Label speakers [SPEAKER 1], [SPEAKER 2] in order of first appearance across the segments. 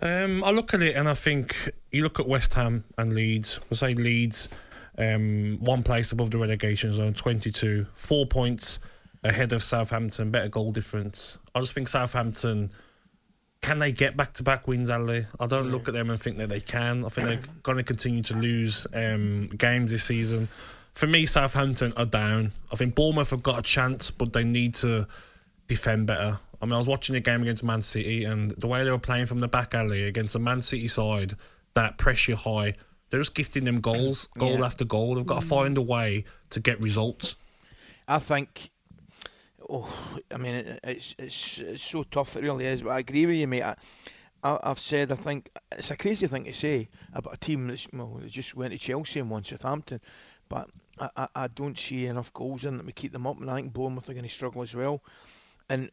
[SPEAKER 1] I look at it and I think you look at West Ham and Leeds. We'll say Leeds, one place above the relegation zone, 22, 4 points ahead of Southampton, better goal difference. I just think Southampton, can they get back-to-back wins, Ali? I don't look at them and think that they can. I think they're going to continue to lose games this season. For me, Southampton are down. I think Bournemouth have got a chance, but they need to defend better. I mean, I was watching the game against Man City, and the way they were playing from the back alley against the Man City side, that pressure high, they're just gifting them goal after goal. They've got to find a way to get results.
[SPEAKER 2] I think, it's so tough, it really is, but I agree with you, mate. I've said, I think, it's a crazy thing to say about a team that just went to Chelsea and won Southampton, but I don't see enough goals in them to keep them up, and I think Bournemouth are going to struggle as well. And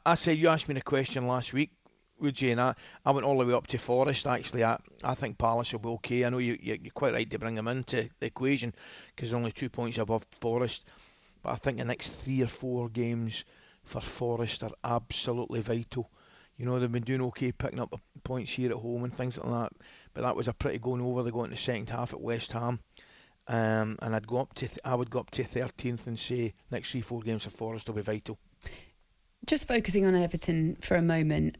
[SPEAKER 2] I said, you asked me the question last week, would you? And I went all the way up to Forest, actually. I think Palace will be okay. I know you're quite right to bring them into the equation because they're only 2 points above Forest. But I think the next 3 or 4 games for Forest are absolutely vital. You know, they've been doing okay picking up points here at home and things like that. But that was a pretty going over. They go into the second half at West Ham. And I would go up to 13th and say next 3-4 games for Forest will be vital.
[SPEAKER 3] Just focusing on Everton for a moment,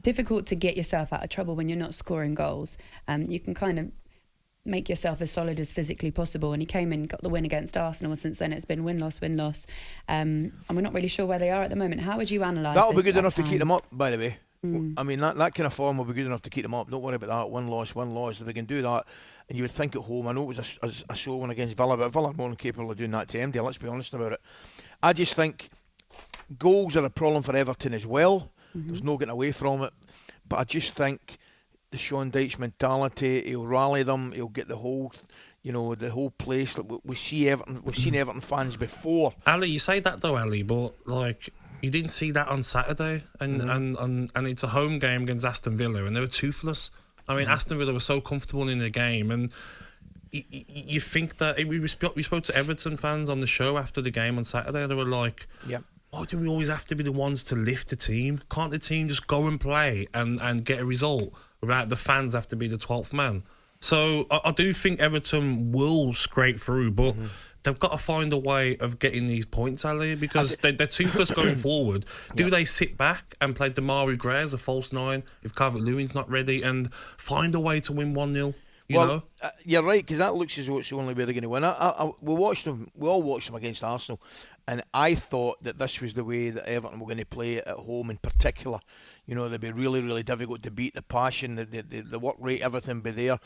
[SPEAKER 3] difficult to get yourself out of trouble when you're not scoring goals. You can kind of make yourself as solid as physically possible, and he came in, got the win against Arsenal. Since then it's been win-loss, and we're not really sure where they are at the moment. How would you analyse
[SPEAKER 2] that'll be good enough to keep them up, by the way. I mean, that kind of form will be good enough to keep them up. Don't worry about that. One loss. If they can do that, and you would think at home, I know it was a sore one against Villa, but Villa are more than capable of doing that to MD, let's be honest about it. I just think goals are a problem for Everton as well. There's no getting away from it. But I just think the Sean Dyche mentality, he'll rally them, he'll get the whole place. We've seen Everton fans before.
[SPEAKER 1] Ali, you say that though, Ali, but like you didn't see that on Saturday, and it's a home game against Aston Villa, and they were toothless. I mean, Aston Villa were so comfortable in the game, and you think that we spoke to Everton fans on the show after the game on Saturday. They were like, why do we always have to be the ones to lift the team? Can't the team just go and play and get a result without the fans have to be the 12th man? So I do think Everton will scrape through, but they've got to find a way of getting these points, Ali, because they're toothless going forward. Do they sit back and play Demarai Gray as a false 9 if Calvert-Lewin's not ready and find a way to win 1-0?
[SPEAKER 2] You're right, because that looks as though it's the only way they're going to win. We all watched them against Arsenal, and I thought that this was the way that Everton were going to play at home in particular. You know, they'd be really, really difficult to beat. The passion, the work rate, everything be there.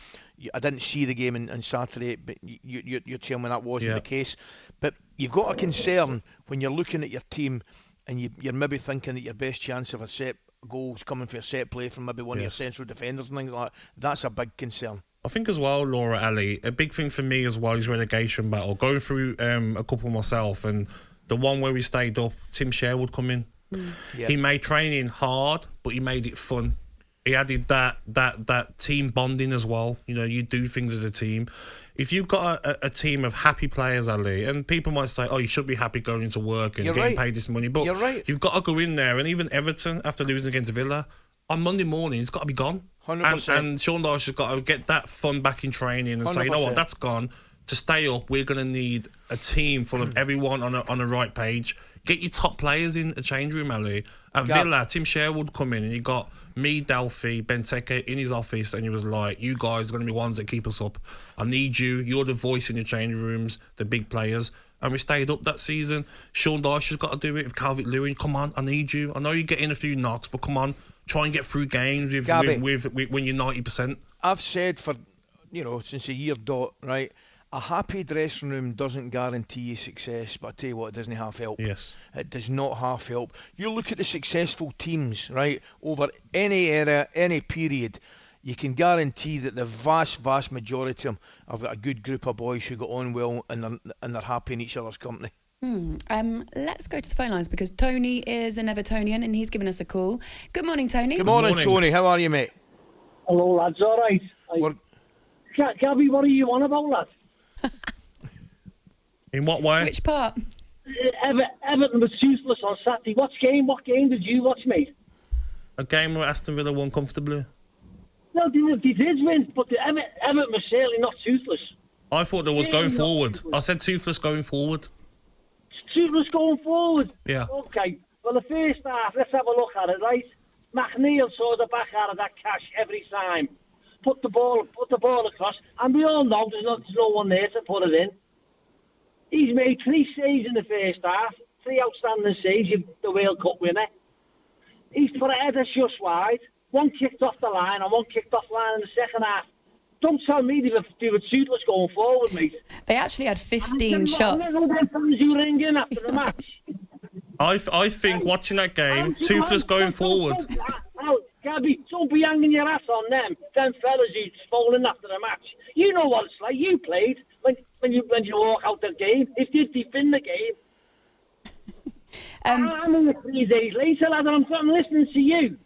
[SPEAKER 2] I didn't see the game on Saturday, but you're telling me that wasn't the case. But you've got a concern when you're looking at your team and you're maybe thinking that your best chance of a set goals coming for a set play from maybe one of your central defenders and things like that. That's a big concern.
[SPEAKER 1] I think as well, Laura, Ali, a big thing for me as well is relegation battle. Going through a couple myself, and the one where we stayed up, Tim Sherwood come in. He made training hard, but he made it fun. He added that team bonding as well. You know, you do things as a team. If you've got a team of happy players, Ali, and people might say, oh, you should be happy going into work and getting paid this money, but you've got to go in there. And even Everton, after losing against Villa, on Monday morning, it's got to be gone.
[SPEAKER 2] 100%.
[SPEAKER 1] And Sean Dyche has got to get that fun back in training and 100%. Say, you know what, that's gone. To stay up, we're going to need a team full of everyone on a right page. Get your top players in the change room, Ali. At Villa, Tim Sherwood come in and he got me, Delphi, Benteke in his office, and he was like, you guys are going to be ones that keep us up. I need you. You're the voice in the change rooms, the big players. And we stayed up that season. Sean Dyche has got to do it with Calvert-Lewin. Come on, I need you. I know you're getting a few knocks, but come on, try and get through games with when you're 90%.
[SPEAKER 2] I've said for, since a year dot, right? A happy dressing room doesn't guarantee you success, but I tell you what, it doesn't half help.
[SPEAKER 1] Yes. It
[SPEAKER 2] does not half help. You look at the successful teams, right, over any era, any period, you can guarantee that the vast majority of them have got a good group of boys who got on well and they're happy in each other's company.
[SPEAKER 3] Let's go to the phone lines because Tony is an Evertonian and he's given us a call. Good morning, Tony.
[SPEAKER 2] Good morning, Tony. How are you, mate?
[SPEAKER 4] Hello, lads. All right. Gabby, what are you on about, lad?
[SPEAKER 1] In what way?
[SPEAKER 3] Which part?
[SPEAKER 4] Everton was toothless on Saturday. What game did you watch, mate?
[SPEAKER 1] A game where Aston Villa won comfortably.
[SPEAKER 4] No, they did win, but the Everton was certainly not toothless.
[SPEAKER 1] I thought there was going forward. I said toothless going forward.
[SPEAKER 4] Toothless going forward?
[SPEAKER 1] Yeah.
[SPEAKER 4] Okay. Well, the first half, let's have a look at it, right? McNeil saw the back out of that cash every time. Put the ball across, and we all know there's no one there to put it in. He's made 3 saves in the first half, 3 outstanding saves, the World Cup winner. He's put a header just wide, 1 kicked off the line and 1 kicked off the line in the second half. Don't tell me they were toothless going forward, mate.
[SPEAKER 3] They actually had 15 shots.
[SPEAKER 4] You ring in after the match.
[SPEAKER 1] I think watching that game, toothless going forward.
[SPEAKER 4] Now, Gabby, don't be hanging your ass on them fellas who's falling after the match. You know what it's like. You played when you walk out the game. If you defend the game. I'm in the 3 days later, lad, and I'm listening to you.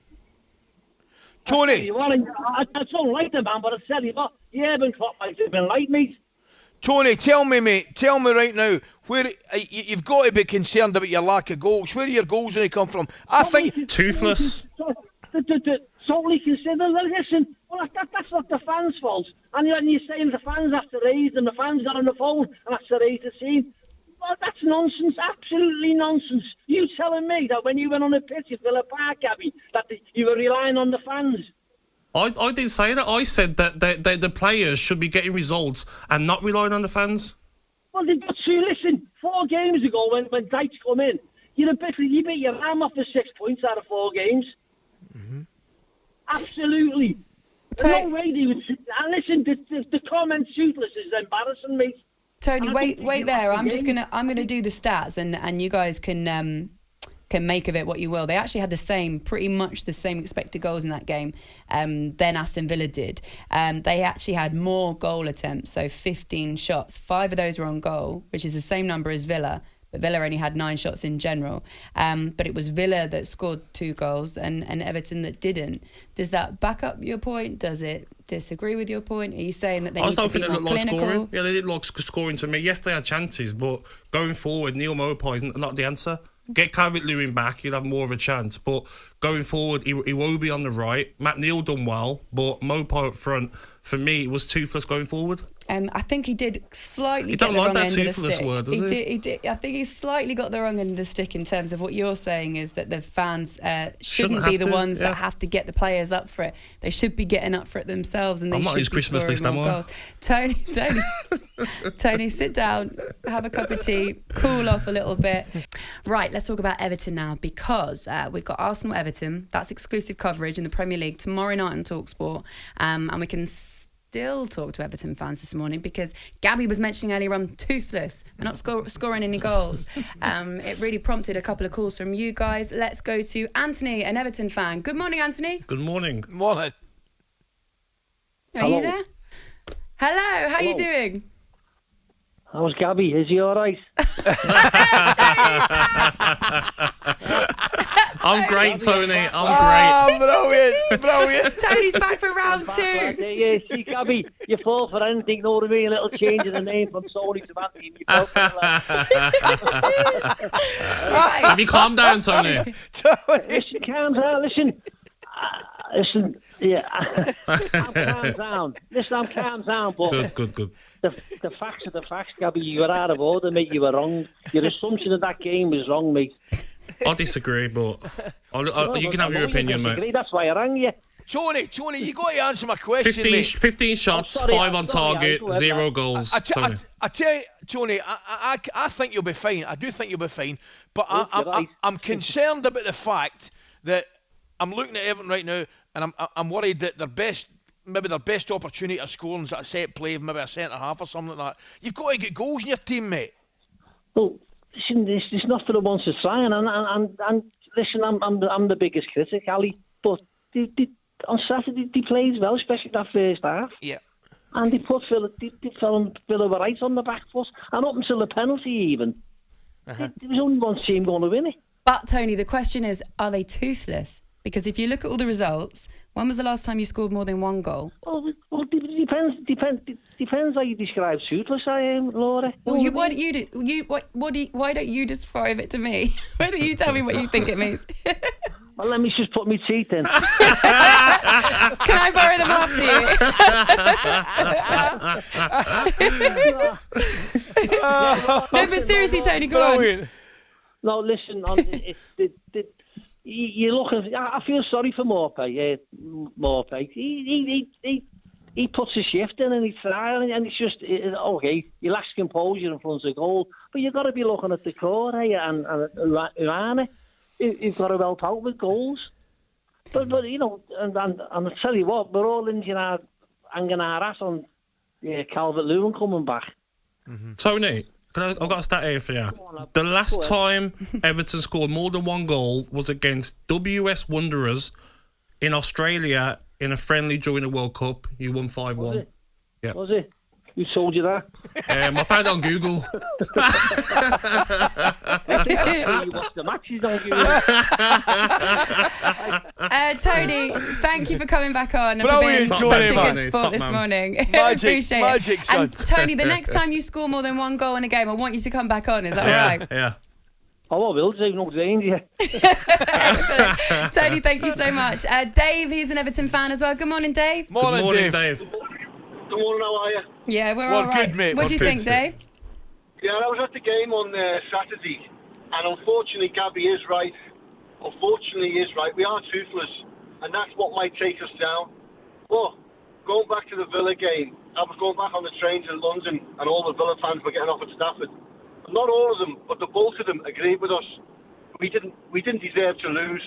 [SPEAKER 2] Tony.
[SPEAKER 4] I don't like the man, but I tell you what, the Urban Clock might have been like me.
[SPEAKER 2] Tony, tell me, mate. Tell me right now, where you've got to be concerned about your lack of goals. Where are your goals going to come from? I think
[SPEAKER 1] toothless.
[SPEAKER 4] Totally consider. Listen, well, that's not the fans' fault. And you're saying the fans have to raise them. The fans got on the phone and have to raise the team. Well, that's nonsense. Absolutely nonsense. You telling me that when you went on the pitch at Villa Park, Gabby, that you were relying on the fans?
[SPEAKER 1] I didn't say that. I said that the players should be getting results and not relying on the fans.
[SPEAKER 4] Well, they've got to. Listen, 4 games ago when Dyche come in, you beat your arm off for 6 points out of 4 games. Mm-hmm. Absolutely. No way they would. And listen, the comment toothless is embarrassing me.
[SPEAKER 3] Tony, wait there. I'm gonna do the stats, and you guys can make of it what you will. They actually had pretty much the same expected goals in that game than Aston Villa did. They actually had more goal attempts, so 15 shots. 5 of those were on goal, which is the same number as Villa. But Villa only had 9 shots in general. But it was Villa that scored 2 goals and Everton that didn't. Does that back up your point? Does it disagree with your point? Are you saying that they need to be more clinical?
[SPEAKER 1] Scoring. Yeah, they didn't look scoring to me. Yes, they had chances, but going forward, Neil Maupay is not the answer. Get Calvert-Lewin back, you'll have more of a chance. But going forward, he will be on the right. Matt Neal done well, but Maupay up front, for me, it was toothless going forward.
[SPEAKER 3] I think he did slightly
[SPEAKER 1] get
[SPEAKER 3] the wrong end of the stick.
[SPEAKER 1] He don't like that toothless word, does he?
[SPEAKER 3] He did. I think he slightly got the wrong end of the stick in terms of what you're saying is that the fans shouldn't be the ones that have to get the players up for it. They should be getting up for it themselves, and they should be Christmas list, more goals. Tony, Tony, sit down, have a cup of tea, cool off a little bit. Right, let's talk about Everton now, because we've got Arsenal-Everton. That's exclusive coverage in the Premier League tomorrow night on talkSPORT, and we can still talk to Everton fans this morning because Gabby was mentioning earlier on toothless. They're not scoring any goals. It really prompted a couple of calls from you guys. Let's go to Anthony, an Everton fan. Good morning, Anthony.
[SPEAKER 1] Good morning.
[SPEAKER 2] Morning.
[SPEAKER 3] Are you there? Hello, how are you doing?
[SPEAKER 4] How's Gabby? Is he all right?
[SPEAKER 1] I'm great, Tony.
[SPEAKER 2] I'm great. Brilliant.
[SPEAKER 3] Tony's back for round 2.
[SPEAKER 4] Yeah, see, Gabby, you fall for anything, you know what I mean? A little change in the name from Tony to Anthony.
[SPEAKER 1] Have you calmed down, Tony?
[SPEAKER 4] Listen, calm down. Listen, yeah, I'm calm down. Listen, I'm calm down, but
[SPEAKER 1] Good.
[SPEAKER 4] The facts are the facts, Gabby. You were out of order, mate. You were wrong. Your assumption of that game was wrong, mate.
[SPEAKER 1] I disagree, but you can have your opinion, mate.
[SPEAKER 4] That's why I rang you.
[SPEAKER 2] Tony, you got to answer my question, mate.
[SPEAKER 1] 15 shots, 5 on target, 0 goals.
[SPEAKER 2] I tell you, Tony, I think you'll be fine. I do think you'll be fine, but I'm concerned about the fact that I'm looking at Everton right now, and I'm worried that their best opportunity of scoring is at a set play, maybe a centre half or something like that. You've got to get goals in your team, mate.
[SPEAKER 4] Well, listen, it's not for the ones to try, and listen, I'm the biggest critic, Ali, but on Saturday they played well, especially that first half.
[SPEAKER 2] Yeah.
[SPEAKER 4] And they put Villa right on the back foot, and up until the penalty even, there was only one team going to win it.
[SPEAKER 3] But Tony, the question is, are they toothless? Because if you look at all the results, when was the last time you scored more than 1 goal?
[SPEAKER 4] Well, it depends how you describe toothless, Laura.
[SPEAKER 3] Well, why don't you describe it to me? Why don't you tell me what you think it means?
[SPEAKER 4] Well, let me just put my teeth in.
[SPEAKER 3] Can I borrow them after you? No, but seriously, Tony, go on.
[SPEAKER 4] No, listen, you're looking. I feel sorry for Morpay. He puts a shift in and he's trying, and it's just okay. You lack composure in front of goal, but you've got to be looking at the core, and Urana. You've got to help out with goals. But you know, and I tell you what, we're all hanging our ass on Calvert-Lewin coming back.
[SPEAKER 1] Mm-hmm. Tony, I've got a stat here for you. The last time Everton scored more than one goal was against WS Wanderers in Australia in a friendly during the World Cup. You won 5-1.
[SPEAKER 4] Yeah. Was it? Who told you that?
[SPEAKER 1] I found it on Google.
[SPEAKER 4] You watch the matches on Google.
[SPEAKER 3] Tony, thank you for coming back on and for being such a good sport this morning. Appreciate it.
[SPEAKER 2] Son.
[SPEAKER 3] And Tony, the next time you score more than one goal in a game, I want you to come back on. Is that right?
[SPEAKER 1] Yeah.
[SPEAKER 4] Oh, I will. There's no danger.
[SPEAKER 3] Tony, thank you so much. Dave, he's an Everton fan as well. Good morning, Dave.
[SPEAKER 1] Good morning, Dave.
[SPEAKER 4] Good morning, how are you?
[SPEAKER 3] Yeah, we're all right.
[SPEAKER 2] Good, mate.
[SPEAKER 3] What do you think, Dave?
[SPEAKER 5] Yeah, I was at the game on Saturday, and unfortunately, Gabby is right. Unfortunately, he is right. We are toothless, and that's what might take us down. But going back to the Villa game, I was going back on the train to London, and all the Villa fans were getting off at Stafford. Not all of them, but the bulk of them agreed with us. We didn't deserve to lose.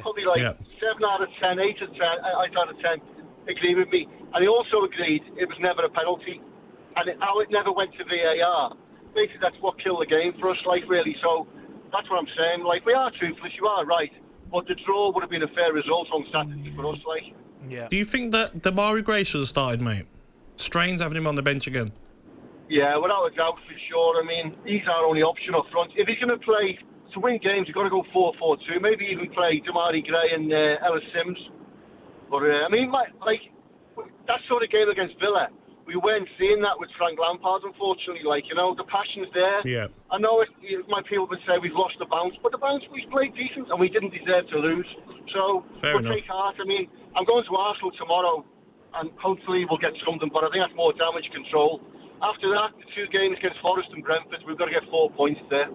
[SPEAKER 5] Probably 7 out of 10, 8 out of 10 agree with me. And he also agreed it was never a penalty, and how it never went to VAR. Basically, that's what killed the game for us, really. So that's what I'm saying. We are toothless. You are right, but the draw would have been a fair result on Saturday for us,
[SPEAKER 1] Yeah. Do you think that Damari Gray should have started, mate? Strains having him on the bench again.
[SPEAKER 5] Yeah, without a doubt, for sure. I mean, he's our only option up front. If he's going to play to win games, you've got to go 4-4-2. Maybe even play Damari Gray and Ellis Sims. But that sort of game against Villa, we weren't seeing that with Frank Lampard, unfortunately. The passion's there.
[SPEAKER 1] Yeah.
[SPEAKER 5] I know my people would say we've lost the bounce, but the bounce, we played decent and we didn't deserve to lose. So we'll take heart. I mean, I'm going to Arsenal tomorrow, and hopefully we'll get something, but I think that's more damage control. After that, the 2 games against Forest and Brentford, we've got to get 4 points there.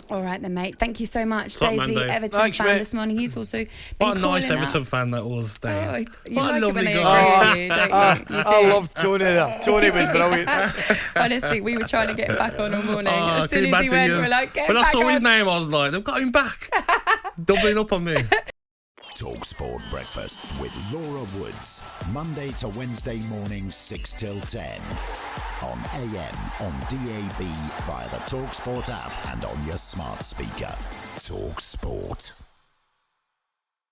[SPEAKER 3] All right then, mate. Thank you so much.
[SPEAKER 1] Dave,
[SPEAKER 3] the Everton fan this morning. He's also been
[SPEAKER 1] what a nice
[SPEAKER 3] up.
[SPEAKER 1] Everton fan that was, Dave.
[SPEAKER 3] Oh, you
[SPEAKER 1] what
[SPEAKER 3] like
[SPEAKER 1] a lovely
[SPEAKER 3] guy.
[SPEAKER 2] I love Tony there. Tony was brilliant.
[SPEAKER 3] Honestly, we were trying to get him back on all morning. As soon
[SPEAKER 1] as
[SPEAKER 3] as he went, we were like, get him
[SPEAKER 1] when
[SPEAKER 3] back
[SPEAKER 1] I saw
[SPEAKER 3] on.
[SPEAKER 1] his name, I was like, they've got him back. Doubling up on me.
[SPEAKER 6] talkSPORT Breakfast with Laura Woods. Monday to Wednesday mornings 6 till 10. On AM, on DAB, via the talkSPORT app and on your smart speaker. talkSPORT.